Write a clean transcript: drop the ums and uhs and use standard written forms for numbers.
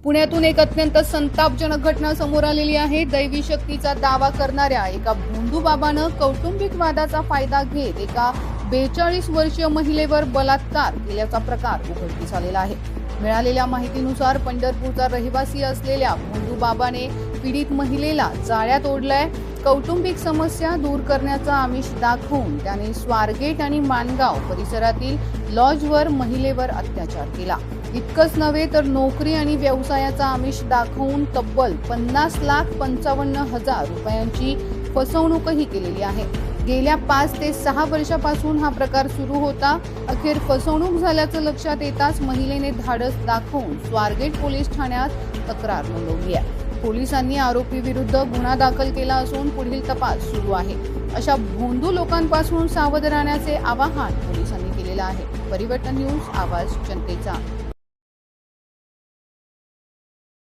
पुण्यातून एक अत्यंत संतापजनक घटना समोर आलेली आहे। दैवी शक्तीचा दावा करणाऱ्या एका भोंदू बाबानं कौटुंबिक वादाचा फायदा घेत एका 42 वर्षीय महिलेवर बलात्कार केल्याचा प्रकार उघडकीस आलेला आहे। मिळालेल्या माहितीनुसार पंढरपूरचा रहिवासी असलेल्या भोंदू बाबाने पीडित महिलेला जाळ्यात ओढलाय। कौटुंबिक समस्या दूर करण्याचा आमिष दाखवून त्याने स्वारगेट आणि माणगाव परिसरातील लॉजवर महिलेवर अत्याचार केला। इतकंच नव्हे तर नोकरी आणि व्यवसायाचा आमिष दाखवून तब्बल 50,55,000 रुपयांची फसवणूकही केलेली आहे। गेल्या 5 ते 6 वर्षापासून हा प्रकार सुरू होता। अखेर फसवणूक झाल्याचं लक्षात येताच महिलेने धाडस दाखवून स्वारगेट पोलीस ठाण्यात तक्रार नोंदवली आहे। पोलिसांनी आरोपी विरुद्ध गुन्हा दाखल केला असून पुढील तपास सुरू आहे। अशा भोंदू लोकांपासून सावध राहण्याचे आवाहन पोलिसांनी केलेलं आहे। परिवर्तन न्यूज, आवाज जनतेचा।